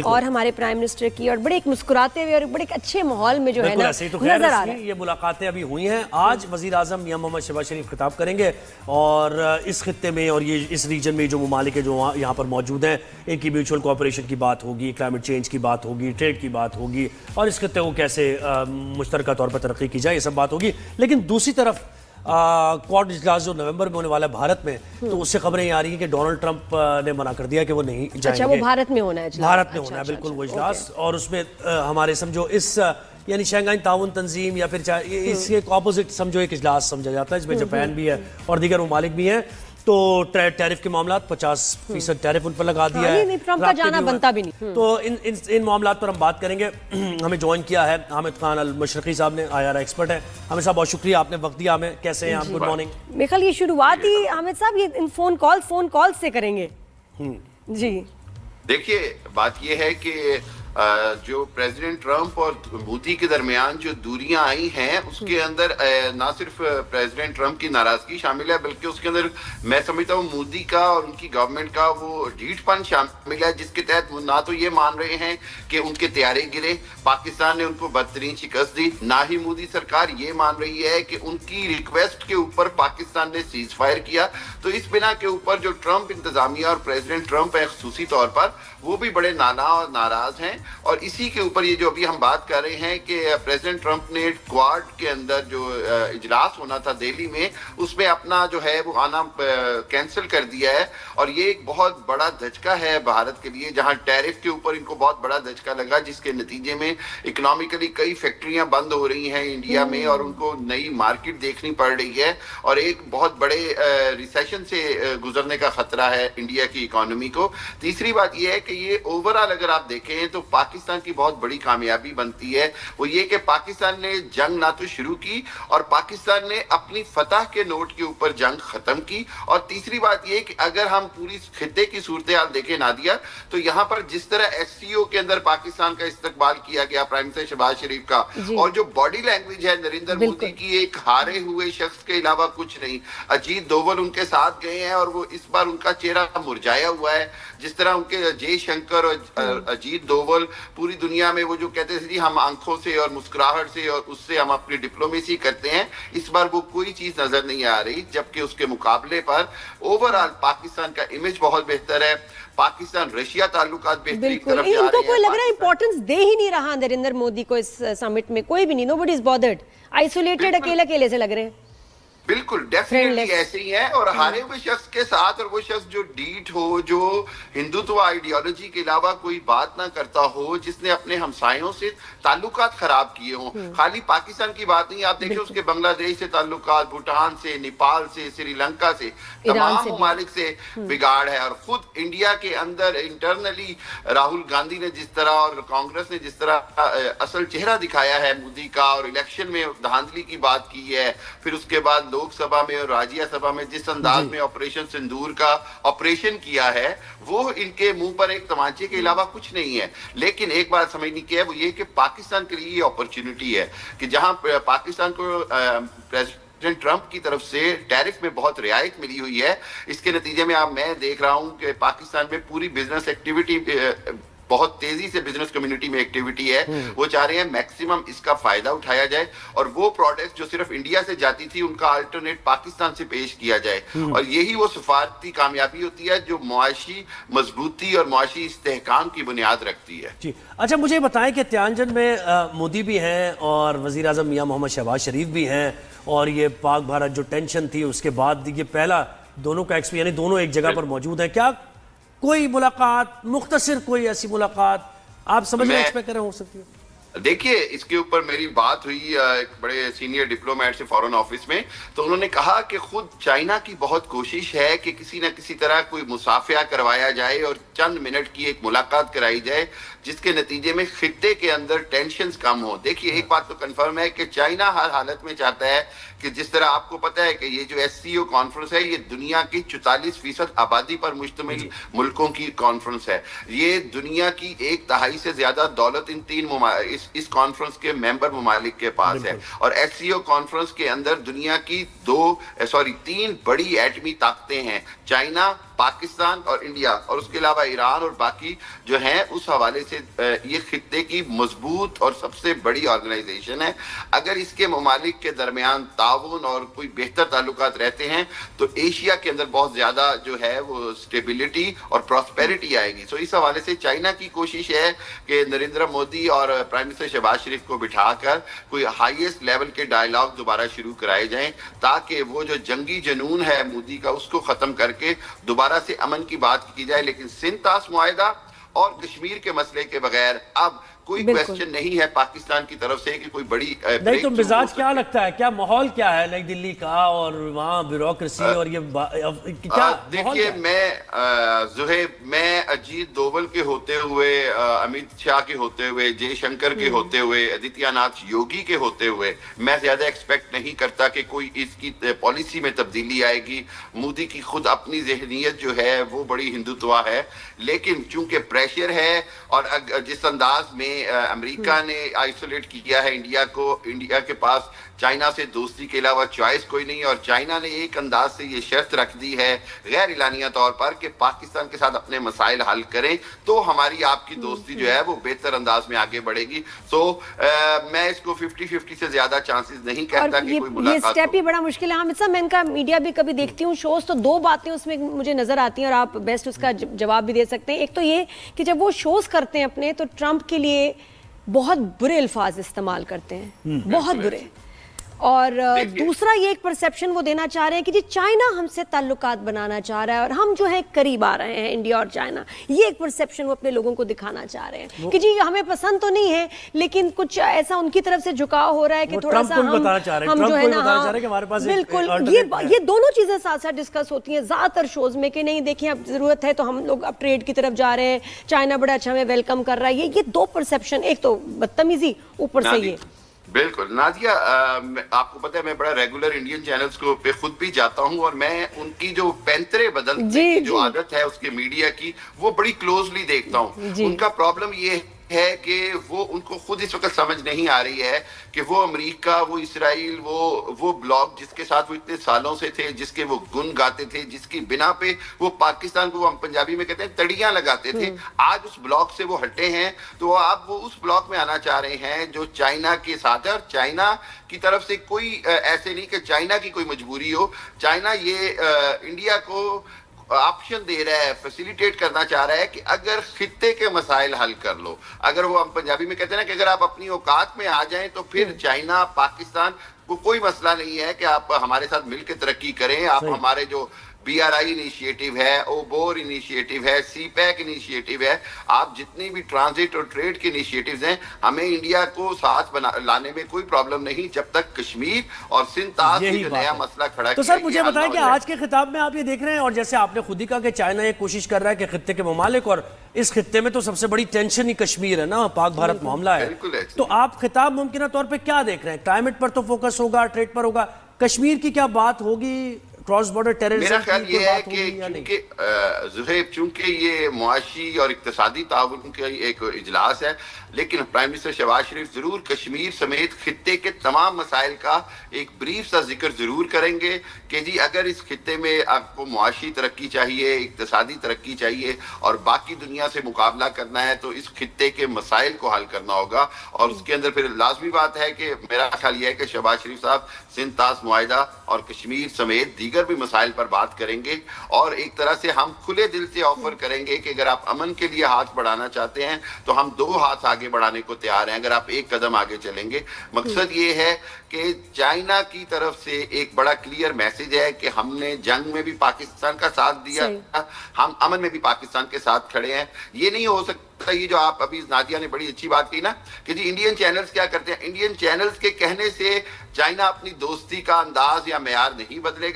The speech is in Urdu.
اور ہمارے پرائم منسٹر کی، اور بڑے ایک مسکراتے ہوئے اور بڑے ایک اچھے ماحول میں جو ہے نا نظر آ رہا ہے. یہ ملاقاتیں ابھی ہوئی ہیں. آج وزیر اعظم میاں محمد شہباز شریف خطاب کریں گے اور اس خطے میں اور یہ اس ریجن میں جو ممالک ہیں جو یہاں پر موجود ہیں ان کی میوچول کوآپریشن کی بات ہوگی، کلائمیٹ چینج کی بات ہوگی، ٹریڈ کی بات ہوگی اور اس خطے کو کیسے مشترکہ طور پر ترقی کی جائے، یہ سب بات ہوگی. لیکن دوسری طرف کوارڈ اجلاس جو نومبر میں ہونے والا ہے بھارت میں، تو اس سے خبریں یہ آ رہی ہیں کہ ڈونلڈ ٹرمپ نے منع کر دیا کہ وہ نہیں جائیں گے. اچھا، وہ بھارت میں ہونا ہے اجلاس؟ بھارت میں ہونا ہے بالکل وہ اجلاس. اور اس میں ہمارے سمجھو اس یعنی شنگھائی تعاون تنظیم یا پھر اس کے اپوزٹ سمجھو ایک اجلاس سمجھا جاتا ہے، اس میں جاپان بھی ہے اور دیگر ممالک بھی ہیں. تو ٹیرف کے معاملات 50% ٹیرف ان پر لگا دیا ہے. ٹرمپ کا جانا بنتا بھی نہیں. تو ان معاملات پر ہم بات کریں گے. ہمیں جوائن کیا ہے حامد خان المشرقی صاحب نے، IR ایکسپرٹ ہیں. حامد صاحب بہت شکریہ، آپ نے وقت دیا ہمیں. کیسے ہیں آپ؟ Good morning. میرے خیال یہ شروعات ہی حامد صاحب یہ ان فون کال سے کریں گے. جی دیکھیے، بات یہ ہے کہ جو پریزیڈنٹ ٹرمپ اور مودی کے درمیان جو دوریاں آئی ہیں اس کے اندر نہ صرف پریزیڈنٹ ٹرمپ کی ناراضگی شامل ہے، بلکہ اس کے اندر میں سمجھتا ہوں مودی کا اور ان کی گورنمنٹ کا وہ ڈھیٹ پن شامل ہے، جس کے تحت وہ نہ تو یہ مان رہے ہیں کہ ان کے طیارے گرے، پاکستان نے ان کو بدترین شکست دی، نہ ہی مودی سرکار یہ مان رہی ہے کہ ان کی ریکویسٹ کے اوپر پاکستان نے سیز فائر کیا. تو اس بنا کے اوپر جو ٹرمپ انتظامیہ اور پریزیڈنٹ ٹرمپ ہے خصوصی طور پر، وہ بھی بڑے نانا اور ناراض ہیں. اور اسی کے اوپر یہ جو ابھی ہم بات کر رہے ہیں کہ پریزیڈنٹ ٹرمپ نے کوارڈ کے اندر جو اجلاس ہونا تھا دہلی میں، اس میں اپنا جو ہے وہ آنا کینسل کر دیا ہے. اور یہ ایک بہت بڑا دھچکا ہے بھارت کے لیے، جہاں ٹیرف کے اوپر ان کو بہت بڑا دھچکا لگا، جس کے نتیجے میں اکنامیکلی کئی فیکٹریاں بند ہو رہی ہیں انڈیا میں اور ان کو نئی مارکیٹ دیکھنی پڑ رہی ہے، اور ایک بہت بڑے ریسیشن سے گزرنے کا خطرہ ہے انڈیا کی اکانومی کو. تیسری بات یہ ہے کہ یہ اوورآل اگر آپ دیکھیں تو پاکستان کی بہت بڑی کامیابی بنتی ہے، وہ یہ کہ پاکستان نے جنگ نہ تو شروع کی اور پاکستان نے اپنی فتح کے نوٹ کے اوپر جنگ ختم کی. اور تیسری بات یہ کہ اگر ہم پوری خطے کی صورتحال دیکھیں نادیہ، تو یہاں پر جس طرح SCO کے اندر پاکستان کا استقبال کیا گیا پرائم منسٹر شہباز شریف کا، اور جو باڈی لینگویج ہے نریندر مودی کی، ایک ہارے ہوئے شخص کے علاوہ کچھ نہیں. اجیت دوول ان کے ساتھ گئے ہیں اور وہ اس بار ان کا چہرہ مرجھایا ہوا ہے. جس طرح ان کے جے شنکر اور اجیت دوول پوری دنیا میں وہ جو کہتے تھے ہم آنکھوں سے اور مسکراہٹ سے اور اس سے ہم اپنی ڈپلومیسی کرتے ہیں، اس بار وہ کوئی چیز نظر نہیں آ رہی. جبکہ اس کے مقابلے پر اوورآل پاکستان کا امیج بہت بہتر ہے. پاکستان رشیا تعلقات بہتری کی طرف جا رہے ہیں. ان کو کوئی لگ رہا ہے امپورٹنس دے ہی نہیں رہا نریندر مودی کو اس سمٹ میں، کوئی بھی نہیں. نو بڈی از بادرڈ، آئسولیٹڈ، اکیلے سے لگ رہے ہیں. بالکل ڈیفینیٹلی ایسے ہی ہے. اور ہارے ہوئے شخص کے ساتھ، اور وہ شخص جو ڈیٹ ہو، جو ہندوتو آئیڈیالوجی کے علاوہ کوئی بات نہ کرتا ہو، جس نے اپنے ہمسایوں سے تعلقات خراب کیے ہوں. خالی پاکستان کی بات نہیں، آپ دیکھیں اس کے بنگلہ دیش سے تعلقات، بھوٹان سے، نیپال سے، سری لنکا سے، تمام ممالک سے بگاڑ ہے. اور خود انڈیا کے اندر انٹرنلی راہل گاندھی نے جس طرح اور کانگریس نے جس طرح اصل چہرہ دکھایا ہے مودی کا، اور الیکشن میں دھاندلی کی بات کی ہے، پھر اس کے بعد لوک سبھا میں اور راجیہ سبھا میں جس انداز میں آپریشن سندور کا آپریشن کیا ہے، وہ ان کے منہ پر ایک تمانچے کے علاوہ کچھ نہیں ہے. لیکن ایک بات سمجھنی کی ہے، وہ یہ کہ پاکستان کے لیے یہ اپرچونٹی ہے کہ جہاں پاکستان کو پریزیڈنٹ ٹرمپ کی طرف سے ٹیرف میں بہت رعایت ملی ہوئی ہے، اس کے نتیجے میں میں دیکھ رہا ہوں کہ پاکستان میں پوری بزنس ایکٹیویٹی بہت تیزی سے بزنس کمیونٹی میں ایکٹیویٹی ہے. وہ چاہ رہے ہیں میکسیمم اس کا فائدہ اٹھایا جائے اور وہ پروڈکٹس جو صرف انڈیا سے جاتی تھی ان کا الٹرنیٹ پاکستان سے پیش کیا جائے. اور یہی وہ سفارتی کامیابی ہوتی ہے جو معاشی مضبوطی اور معاشی استحکام کی بنیاد رکھتی ہے. جی اچھا، مجھے بتائیں کہ تیانجن میں مودی بھی ہیں اور وزیر اعظم میاں محمد شہباز شریف بھی ہیں، اور یہ پاک بھارت جو ٹینشن تھی اس کے بعد یہ پہلا دونوں کا یعنی دونوں ایک جگہ پر موجود ہیں. کیا کوئی ملاقات، مختصر کوئی ایسی ملاقات آپ سمجھ میں ایکسپیکٹ کریں ہو سکتی ہے؟ دیکھیے، اس کے اوپر میری بات ہوئی ایک بڑے سینئر ڈپلومیٹ سے فارن آفس میں، تو انہوں نے کہا کہ خود چائنا کی بہت کوشش ہے کہ کسی نہ کسی طرح کوئی مصافحہ کروایا جائے اور چند منٹ کی ایک ملاقات کرائی جائے جس کے نتیجے میں خطے کے اندر ٹینشنز کم ہوں. دیکھیے، ایک بات تو کنفرم ہے کہ چائنا ہر حالت میں چاہتا ہے کہ جس طرح آپ کو پتہ ہے کہ یہ جو SCO کانفرنس ہے یہ دنیا کی 44% آبادی پر مشتمل ملکوں کی کانفرنس ہے. یہ دنیا کی 1/3 سے زیادہ دولت ان اس کانفرنس کے ممبر ممالک کے پاس ہے. اور SCO کانفرنس کے اندر دنیا کی 3 بڑی ایٹمی طاقتیں ہیں، چائنا، پاکستان اور انڈیا اور اس کے علاوہ ایران اور باقی جو ہیں اس حوالے سے یہ خطے کی مضبوط اور سب سے بڑی آرگنائزیشن ہے. اگر اس کے ممالک کے درمیان تعاون اور کوئی بہتر تعلقات رہتے ہیں تو ایشیا کے اندر بہت زیادہ جو ہے وہ اسٹیبلٹی اور پراسپیرٹی آئے گی. سو اس حوالے سے چائنا کی کوشش ہے کہ نریندر مودی اور پرائم منسٹر شہباز شریف کو بٹھا کر کوئی ہائیسٹ لیول کے ڈائیلاگ دوبارہ شروع کرائے جائیں تاکہ وہ جو جنگی جنون ہے مودی کا اس کو ختم کر کے دوبارہ سے امن کی بات کی جائے. لیکن سندھ طاس معاہدہ اور کشمیر کے مسئلے کے بغیر اب کوئی کویسچن نہیں ہے پاکستان کی طرف سے کہ کوئی بڑی نہیں. تو مزاج کیا لگتا ہے, کیا ماحول کیا ہے نئی دلی کا اور وہاں بیوروکریسی اور یہ کیا دیکھیے میں اجیت دوول کے ہوتے ہوئے, امیت شاہ کے ہوتے ہوئے, جے شنکر کے ہوتے ہوئے, آدتیہ ناتھ یوگی کے ہوتے ہوئے میں زیادہ ایکسپیکٹ نہیں کرتا کہ کوئی اس کی پالیسی میں تبدیلی آئے گی. مودی کی خود اپنی ذہنیت جو ہے وہ بڑی ہندوتوا ہے, لیکن چونکہ پریشر ہے اور جس انداز میں امریکہ نے آئسولیٹ کیا ہے انڈیا کو, انڈیا کے پاس چائنا سے دوستی کے علاوہ چوائس کوئی نہیں, اور چائنا نے ایک انداز سے یہ شرط رکھ دی ہے غیر اعلانیہ طور پر کہ پاکستان کے ساتھ اپنے مسائل حل کریں تو ہماری آپ کی دوستی جو ہے وہ بہتر انداز میں آگے بڑھے گی. سو میں اس کو 50-50 سے زیادہ چانسز نہیں کہتا کہ کوئی ملاقات. یہ سٹیپ ہی بڑا مشکل ہے. حامد صاحب, میں ان کا میڈیا بھی کبھی دیکھتی ہوں شوز, تو دو باتیں اس میں مجھے نظر آتی ہیں اور آپ بیسٹ اس کا جواب بھی دے سکتے ہیں. ایک تو یہ کہ جب وہ شوز کرتے ہیں اپنے تو ٹرمپ کے لیے بہت برے الفاظ استعمال کرتے ہیں, بہت برے. اور دوسرا یہ ایک پرسیپشن وہ دینا چاہ رہے ہیں کہ جی چائنا ہم سے تعلقات بنانا چاہ رہا ہے اور ہم جو ہے قریب آ رہے ہیں انڈیا اور چائنا. یہ ایک پرسیپشن وہ اپنے لوگوں کو دکھانا چاہ رہے ہیں کہ جی ہمیں پسند تو نہیں ہے لیکن کچھ ایسا ان کی طرف سے جھکاؤ ہو رہا ہے کہ تھوڑا سا ہم جو ہے نا بالکل یہ دونوں چیزیں ساتھ ساتھ ڈسکس ہوتی ہیں زیادہ تر شوز میں کہ نہیں دیکھیں اب ضرورت ہے تو ہم لوگ اب ٹریڈ کی طرف جا رہے ہیں, چائنا بڑا اچھا ہمیں ویلکم کر رہا ہے. یہ دو پرسیپشن, ایک تو بدتمیزی اوپر سے یہ. بالکل نازیہ, آپ کو پتہ ہے میں بڑا ریگولر انڈین چینلز کو پہ خود بھی جاتا ہوں اور میں ان کی جو پینترے بدلنے کی جو عادت ہے اس کے میڈیا کی وہ بڑی کلوزلی دیکھتا ہوں. ان کا پرابلم یہ ہے کہ وہ ان کو خود اس وقت سمجھ نہیں آ رہی ہے کہ وہ امریکہ, وہ اسرائیل, وہ بلاک جس کے ساتھ وہ اتنے سالوں سے تھے, جس کے وہ گن گاتے تھے, جس کی بنا پہ وہ پاکستان کو ہم پنجابی میں کہتے ہیں تڑیاں لگاتے تھے, آج اس بلاک سے وہ ہٹے ہیں تو اب وہ اس بلاک میں آنا چاہ رہے ہیں جو چائنا کے ساتھ ہے. اور چائنا کی طرف سے کوئی ایسے نہیں کہ چائنا کی کوئی مجبوری ہو, چائنا یہ انڈیا کو آپشن دے رہا ہے, فیسیلیٹیٹ کرنا چاہ رہا ہے کہ اگر خطے کے مسائل حل کر لو, اگر وہ ہم پنجابی میں کہتے ہیں نا کہ اگر آپ اپنی اوقات میں آ جائیں تو پھر چائنا پاکستان کو کوئی مسئلہ نہیں ہے کہ آپ ہمارے ساتھ مل کے ترقی کریں. آپ ہمارے جو بی آر آئی انیشیٹو ہے, اوبور انیشیٹو ہے, سی پیک انیشیٹو ہے, آپ جتنی بھی ٹرانزٹ اور ٹریڈ کے انیشیٹوز ہیں, ہمیں انڈیا کو ساتھ لانے میں کوئی پرابلم نہیں جب تک کشمیر اور سندھ طاس میں جو نیا مسئلہ کھڑا کیا. تو سر مجھے بتائیں کہ آج کے خطاب میں آپ یہ دیکھ رہے ہیں اور جیسے آپ نے خود ہی کہا کہ چائنا یہ کوشش کر رہا ہے کہ خطے کے ممالک, اور اس خطے میں تو سب سے بڑی ٹینشن ہی کشمیر ہے نا, پاک بھارت معاملہ ہے, تو آپ خطاب ممکنہ طور پہ کیا دیکھ رہے ہیں؟ کلائمیٹ پر تو فوکس ہوگا, ٹریڈ پر ہوگا, کشمیر کی کیا بات ہوگی, کراس بارڈر ٹیررزم؟ میرا خیال یہ ہے کہ زہیب چونکہ یہ معاشی اور اقتصادی تعاون کا ایک اجلاس ہے, لیکن پرائم منسٹر شہباز شریف ضرور کشمیر سمیت خطے کے تمام مسائل کا ایک بریف سا ذکر ضرور کریں گے کہ جی اگر اس خطے میں آپ کو معاشی ترقی چاہیے, اقتصادی ترقی چاہیے اور باقی دنیا سے مقابلہ کرنا ہے تو اس خطے کے مسائل کو حل کرنا ہوگا. اور اس کے اندر پھر لازمی بات ہے کہ میرا خیال یہ ہے کہ شہباز شریف صاحب سندھ طاس معاہدہ اور کشمیر سمیت دیگر بھی مسائل پر بات کریں گے, اور ایک طرح سے ہم کھلے دل سے آفر کریں گے کہ اگر آپ امن کے لیے ہاتھ بڑھانا چاہتے ہیں تو ہم 2 ہاتھ آگے بڑھانے کو تیار ہیں اگر آپ 1 قدم آگے چلیں گے. مقصد یہ ہے کہ چائنا کی طرف سے ایک بڑا کلیئر میسج ہے کہ ہم نے جنگ میں بھی پاکستان کا ساتھ دیا, ہم امن میں بھی پاکستان کے ساتھ کھڑے ہیں. یہ نہیں ہو سکتا یہ جو آپ ابھی نادیہ نے بڑی اچھی بات کی نا کہ جی انڈین چینلز کیا کرتے ہیں, انڈین چینلز کے کہنے سے چائنا اپنی دوستی کا انداز یا معیار نہیں بدلے گا.